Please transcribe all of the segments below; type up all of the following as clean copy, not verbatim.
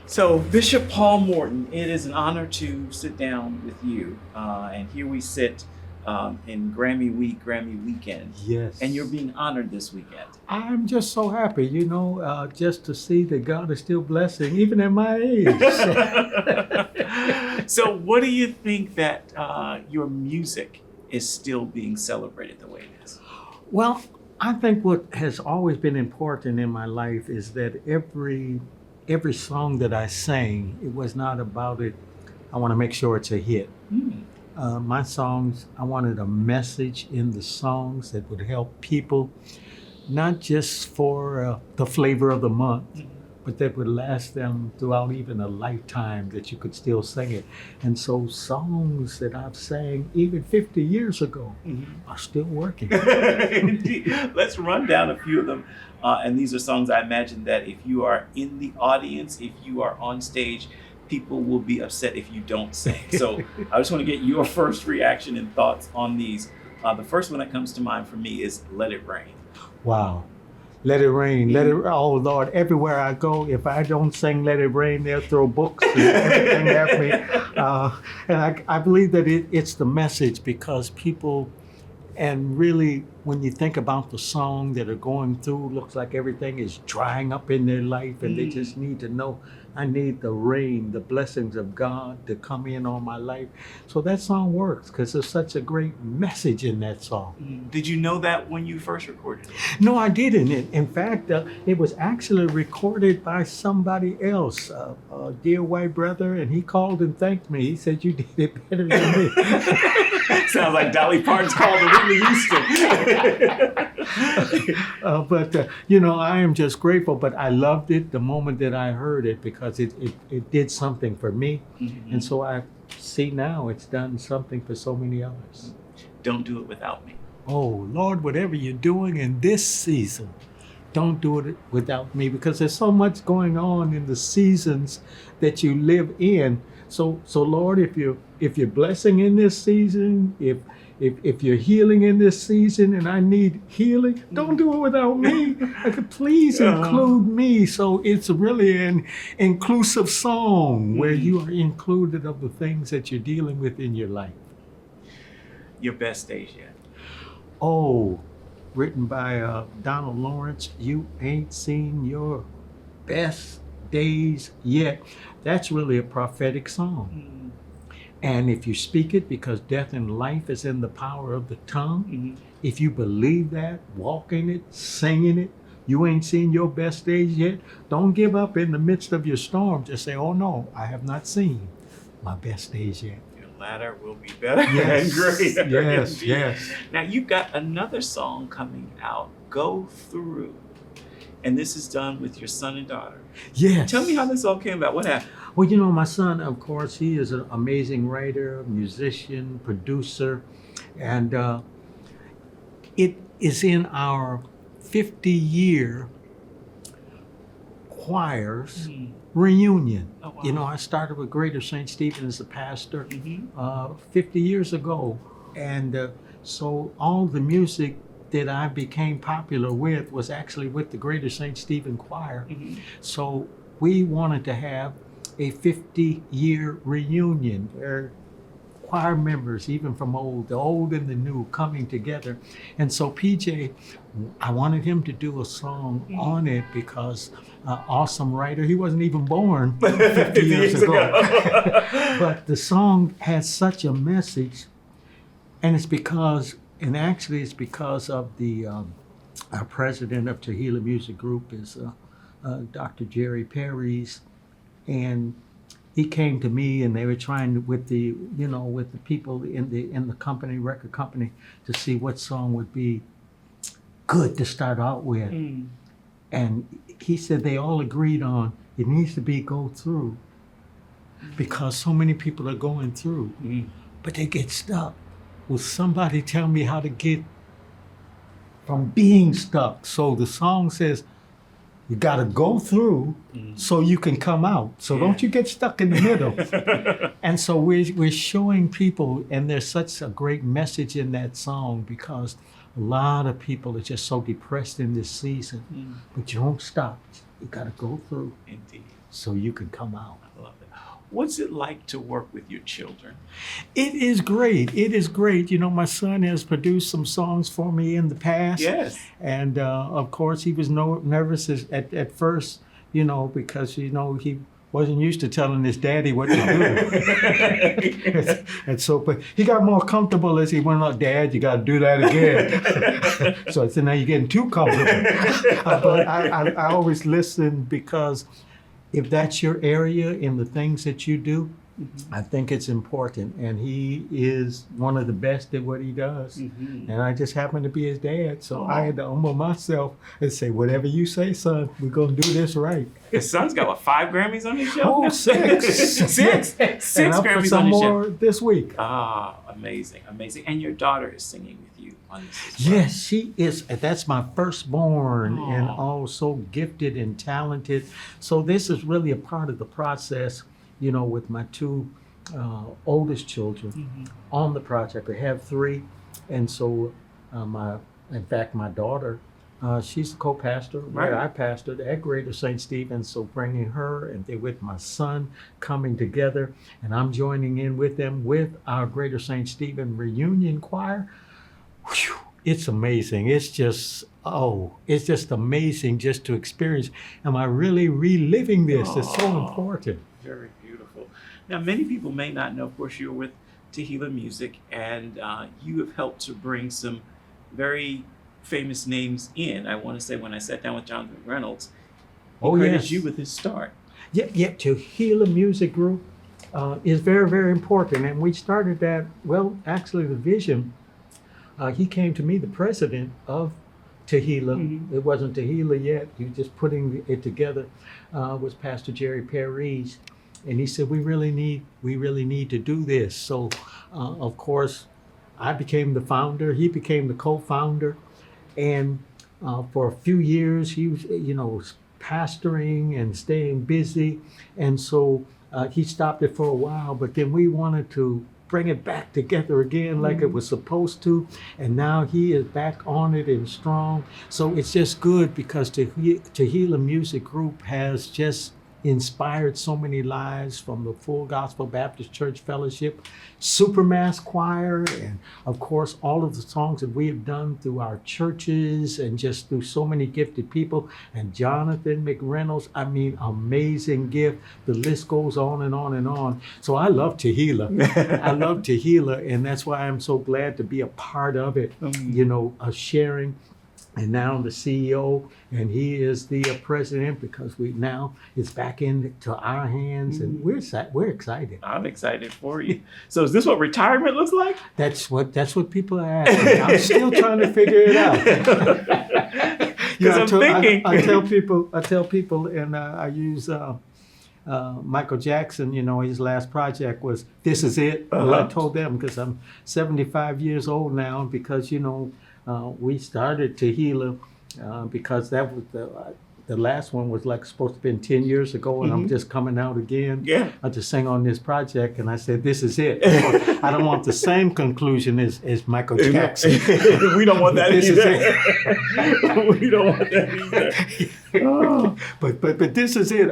So, Bishop Paul Morton, it is an honor to sit down with you. And here we sit in Grammy Week, Grammy Weekend. Yes. And you're being honored this weekend. I'm just so happy, just to see that God is still blessing, even at my age. So, what do you think that your music is still being celebrated the way it is? Well, I think what has always been important in my life is that every song that I sang, it was not about it. I want to make sure it's a hit. My songs, I wanted a message in the songs that would help people, not just for the flavor of the month, but that would last them throughout even a lifetime, that you could still sing it. And so songs that I've sang even 50 years ago are still working. Let's run down a few of them. And these are songs I imagine that if you are in the audience, if you are on stage, people will be upset if you don't sing. So I just want to get your first reaction and thoughts on these. The first one that comes to mind for me is Let It Rain. Wow. Let it rain, let it, oh Lord, everywhere I go, if I don't sing Let It Rain, they'll throw books and everything at me. And I believe that it's the message, because people, and really when you think about the song that are going through, looks like everything is drying up in their life and they just need to know, I need the rain, the blessings of God to come in on my life. So that song works because there's such a great message in that song. Did you know that when you first recorded it? No, I didn't. In fact, it was actually recorded by somebody else, a dear white brother, and he called and thanked me. He said, "You did it better than me." Sounds like Dolly Parton's called to Whitney Houston. But I am just grateful. But I loved it the moment that I heard it, because it did something for me. And so I see now it's done something for so many others. Don't do it without me. Oh, Lord, whatever you're doing in this season, don't do it without me, because there's so much going on in the seasons that you live in. So Lord, if you're blessing in this season, if you're healing in this season and I need healing, don't do it without me. Please include me. So it's really an inclusive song where you are included of the things that you're dealing with in your life. Your best days yet? Oh, written by Donald Lawrence, You Ain't Seen Your Best Days Yet. That's really a prophetic song. And if you speak it, because death and life is in the power of the tongue, if you believe that, walk in it, singing it, you ain't seen your best days yet, don't give up in the midst of your storm. Just say, oh no, I have not seen my best days yet. Your latter will be better Yes, and greater. yes, yes. Now you've got another song coming out, Go Through. And this is done with your son and daughter. Yes. Tell me how this all came about. What happened? Well, my son, of course, he is an amazing writer, musician, producer, and it is in our 50-year choirs reunion. Oh, wow. I started with Greater St. Stephen as a pastor 50 years ago, and so all the music that I became popular with was actually with the Greater St. Stephen Choir. So we wanted to have a 50-year reunion where choir members, even from the old and the new, coming together. And so PJ, I wanted him to do a song on it because awesome writer. He wasn't even born 50 years ago. But the song has such a message, and it's because of the our president of Tehillah Music Group is Dr. Jerry Perry's, and he came to me and they were trying with the people in the company, record company, to see what song would be good to start out with. And he said they all agreed on it needs to be Go Through, because so many people are going through, but they get stuck. Will somebody tell me how to get from being stuck? So the song says, you got to go through so you can come out. So don't you get stuck in the middle. And so we're showing people, and there's such a great message in that song, because a lot of people are just so depressed in this season. But you don't stop. You got to go through. Indeed. so you can come out. I love it. What's it like to work with your children? It is great. It is great. You know, my son has produced some songs for me in the past. Yes. And of course, he was nervous at first, you know, because, you know, he wasn't used to telling his daddy what to do. And so, but he got more comfortable as he went on, Dad, you got to do that again. So I said, now you're getting too comfortable. But I always listen, because if that's your area in the things that you do, I think it's important. And he is one of the best at what he does. And I just happen to be his dad. So I had to humble myself and say, whatever you say, son, we're going to do this right. His son's got, what, 5 Grammys on his show? Oh, 6. 6 And up for Grammys some on his more show. this week. Ah, amazing, amazing. And your daughter is singing with you on this as well. Yes, she is. That's my firstborn, and Aw. so gifted and talented. So this is really a part of the process, you know, with my 2 oldest children on the project. I have 3, and so in fact, my daughter, she's the co-pastor where Right. I pastored at Greater St. Stephen's. So bringing her and they with my son coming together, and I'm joining in with them with our Greater St. Stephen reunion choir. Whew, it's amazing. It's just amazing just to experience. Am I really reliving this? It's so Aw. important. Very beautiful. Now, many people may not know, of course, you're with Tehillah Music, and you have helped to bring some very famous names in. I want to say, when I sat down with Jonathan Reynolds, he credits yes. you with his start. Yeah, Tehillah Music Group is very, very important. And we started that, well, actually the vision, he came to me, the president of Tehillah. It wasn't Tehillah yet. He was just putting it together, was Pastor Jerry Perez. And he said, we really need to do this. So, of course, I became the founder. He became the co-founder. And for a few years, he was, you know, pastoring and staying busy. And so he stopped it for a while, but then we wanted to bring it back together again like it was supposed to. And now he is back on it and strong. So it's just good, because Tehillah Music Group has just inspired so many lives, from the Full Gospel Baptist Church Fellowship, Supermass Choir, and of course all of the songs that we have done through our churches and just through so many gifted people. And Jonathan McReynolds, I mean, amazing gift. The list goes on and on and on. So I love Tehillah. I love Tehillah, and that's why I'm so glad to be a part of it, you know, sharing. And now the CEO, and he is the president, because it's back into our hands, and we're excited. I'm excited for you. So is this what retirement looks like? That's what people are asking. I'm still trying to figure it out. Because I'm thinking. I tell people, and I use Michael Jackson. You know, his last project was "This Is It." Well, I told them, because I'm 75 years old now, because, you know, we started Tehillah because that was the last one was like supposed to have been 10 years ago, and I'm just coming out again to sing on this project. And I said, this is it. I don't want the same conclusion as Michael Jackson. We don't want that This either. is it. We don't want that either. Oh. But this is it.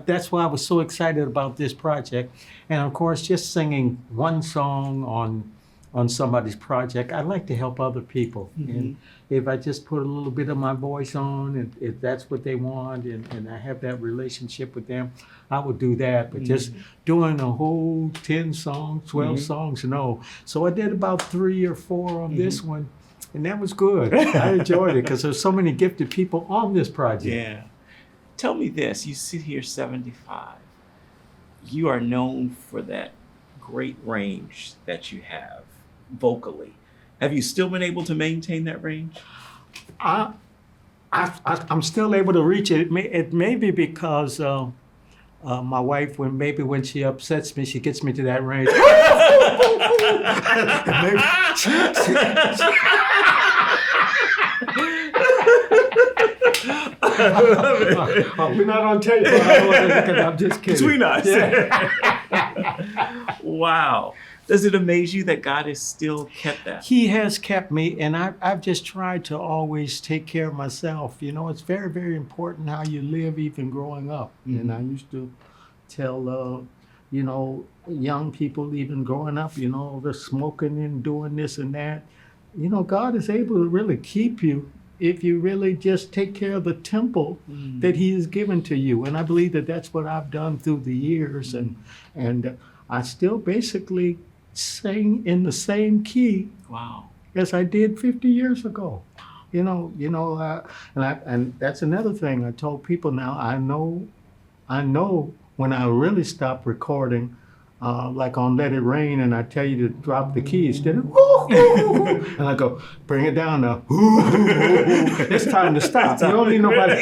That's why I was so excited about this project. And of course, just singing one song on somebody's project, I like to help other people. And if I just put a little bit of my voice on, and if that's what they want, and I have that relationship with them, I would do that. But just doing a whole 10 songs, 12 songs, no. So I did about 3 or 4 on this one, and that was good. I enjoyed it, because there's so many gifted people on this project. Yeah. Tell me this, you sit here 75. You are known for that great range that you have vocally. Have you still been able to maintain that range? I'm still able to reach it. It may be because my wife, when she upsets me, she gets me to that range. We're not on tape. I'm just kidding. Between us. Yeah. Wow. Does it amaze you that God has still kept that? He has kept me, and I've just tried to always take care of myself. You know, it's very, very important how you live even growing up. Mhm. And I used to tell, you know, young people even growing up, you know, they're smoking and doing this and that. You know, God is able to really keep you if you really just take care of the temple that He has given to you. And I believe that that's what I've done through the years. And I still basically sing in the same key Wow. as I did 50 years ago. And that's another thing I told people now. I know when I really stop recording, like on Let It Rain, and I tell you to drop the key instead of and I go, bring it down now. It's time to stop. You don't need nobody.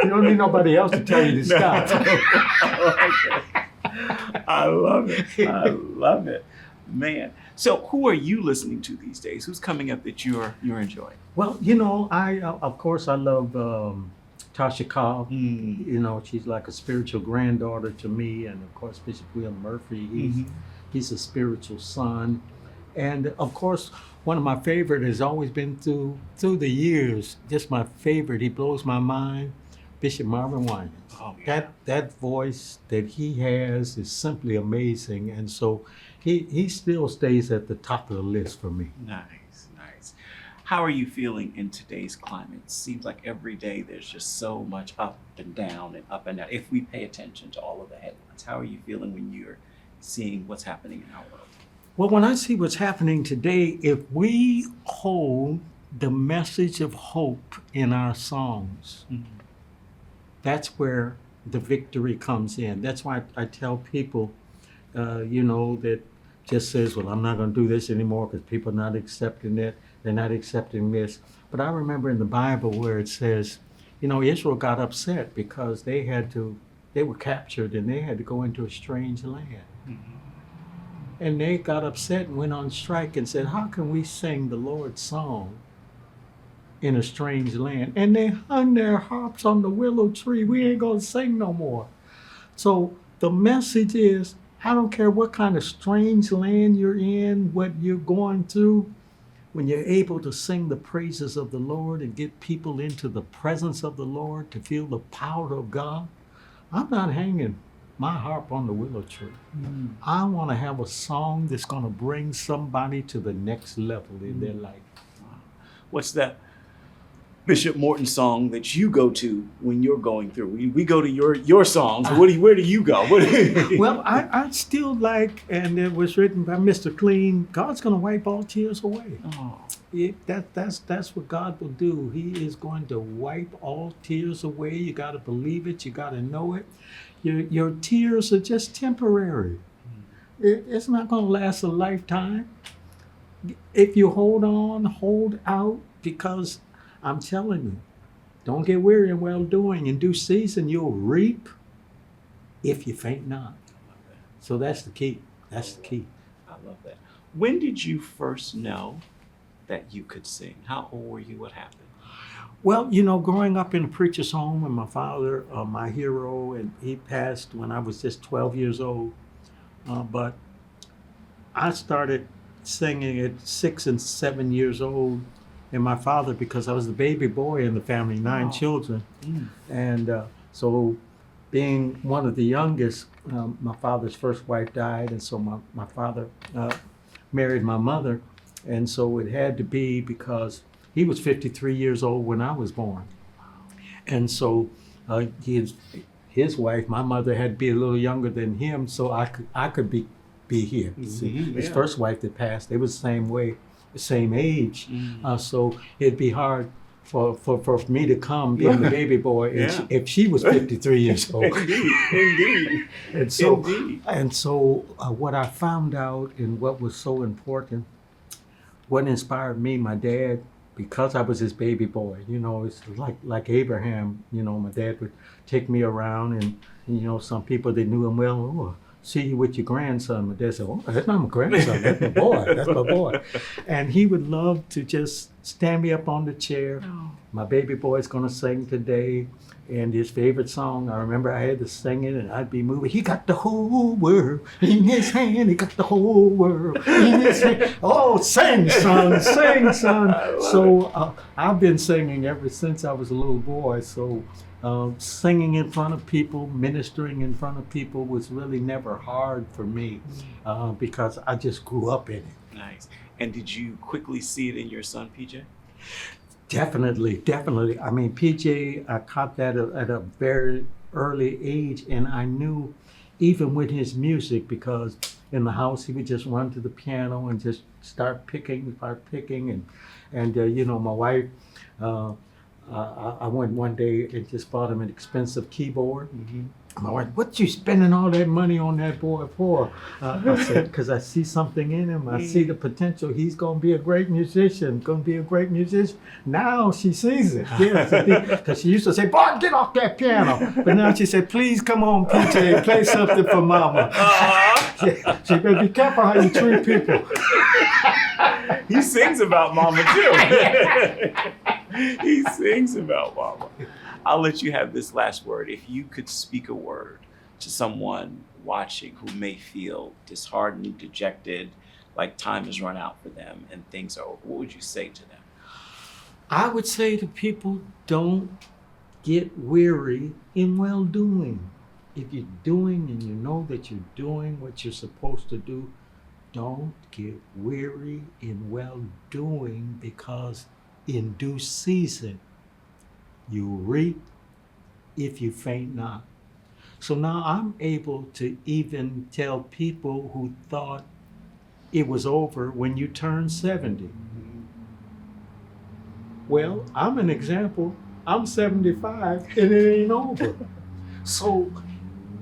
You don't need nobody else to tell you to stop. I love it. I love it, man. So, who are you listening to these days? Who's coming up that you're enjoying? Well, you know, of course I love Tasha Cobb. Mm. You know, she's like a spiritual granddaughter to me, and of course Bishop William Murphy. He's a spiritual son, and of course one of my favorite has always been through the years. Just my favorite. He blows my mind. Bishop Marvin Winans. Oh, yeah. That voice that he has is simply amazing, and so he still stays at the top of the list for me. Nice, nice. How are you feeling in today's climate? It seems like every day there's just so much up and down and up and down. If we pay attention to all of the headlines, how are you feeling when you're seeing what's happening in our world? Well, when I see what's happening today, if we hold the message of hope in our songs, that's where the victory comes in. That's why I tell people, you know, that just says, well, I'm not going to do this anymore because people are not accepting it. They're not accepting this. But I remember in the Bible where it says, you know, Israel got upset because they were captured and they had to go into a strange land. And they got upset and went on strike and said, how can we sing the Lord's song in a strange land? And they hung their harps on the willow tree. We ain't gonna sing no more. So the message is, I don't care what kind of strange land you're in, what you're going through, when you're able to sing the praises of the Lord and get people into the presence of the Lord to feel the power of God, I'm not hanging my harp on the willow tree. I want to have a song that's going to bring somebody to the next level in their life. What's that Bishop Morton song that you go to when you're going through? We go to your songs. Where do you go? Well, I still like, and it was written by Mr. Clean, God's going to wipe all tears away. Oh. That's what God will do. He is going to wipe all tears away. You got to believe it. You got to know it. Your tears are just temporary. It's not going to last a lifetime. If you hold on, hold out, because I'm telling you, don't get weary in well doing. In due season, you'll reap if you faint not. So that's the key. That's the key. I love that. When did you first know that you could sing? How old were you? What happened? Well, you know, growing up in a preacher's home, and my father, my hero, and he passed when I was just 12 years old. But I started singing at 6 and 7 years old. And my father, because I was the baby boy in the family, 9 children. And so being one of the youngest, my father's first wife died. And so my father married my mother. And so it had to be, because he was 53 years old when I was born. And so his wife, my mother, had to be a little younger than him, so I could be here. His first wife that passed, they was the same way, the same age. So it'd be hard for me to come being the baby boy if she was 53 years old. Indeed. And so what I found out, and what was so important, what inspired me, my dad, because I was his baby boy, you know, it's like Abraham, you know, my dad would take me around, and you know, some people, they knew him well, oh, see you with your grandson. My dad said, oh, that's not my grandson, that's my boy, that's my boy. And he would love to just stand me up on the chair. Oh. My baby boy's gonna sing today, and his favorite song. I remember I had to sing it, and I'd be moving. He got the whole world in his hand. He got the whole world in his hand. Oh, sing, son, sing, son. So I've been singing ever since I was a little boy. So singing in front of people, ministering in front of people was really never hard for me because I just grew up in it. Nice. And did you quickly see it in your son, PJ? Definitely. I mean, PJ, I caught that at a very early age, and I knew even with his music, because in the house he would just run to the piano and just start picking, and you know, my wife, I went one day and just bought him an expensive keyboard. My wife, what you spending all that money on that boy for? I said, because I see something in him. I see the potential. He's going to be a great musician, Now she sees it. Yes, because she used to say, boy, get off that piano. But now she said, please come on, PJ, play something for mama. She better be careful how you treat people. He sings about mama too. He sings about mama. I'll let you have this last word. If you could speak a word to someone watching who may feel disheartened, dejected, like time has run out for them and things are over, what would you say to them? I would say to people, don't get weary in well-doing. If you're doing and you know that you're doing what you're supposed to do, don't get weary in well-doing, because in due season, you reap if you faint not. So now I'm able to even tell people who thought it was over when you turn 70. Well, I'm an example. I'm 75 and it ain't over. So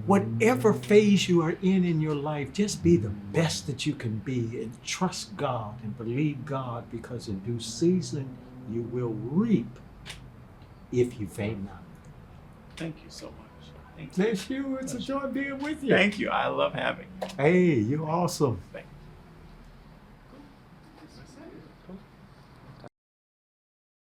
whatever phase you are in your life, just be the best that you can be and trust God and believe God, because in due season you will reap if you faint not. Thank you so much. Thank you. Bless you. It's a joy being with you. Thank you. I love having you. Hey, you're awesome. Thank you.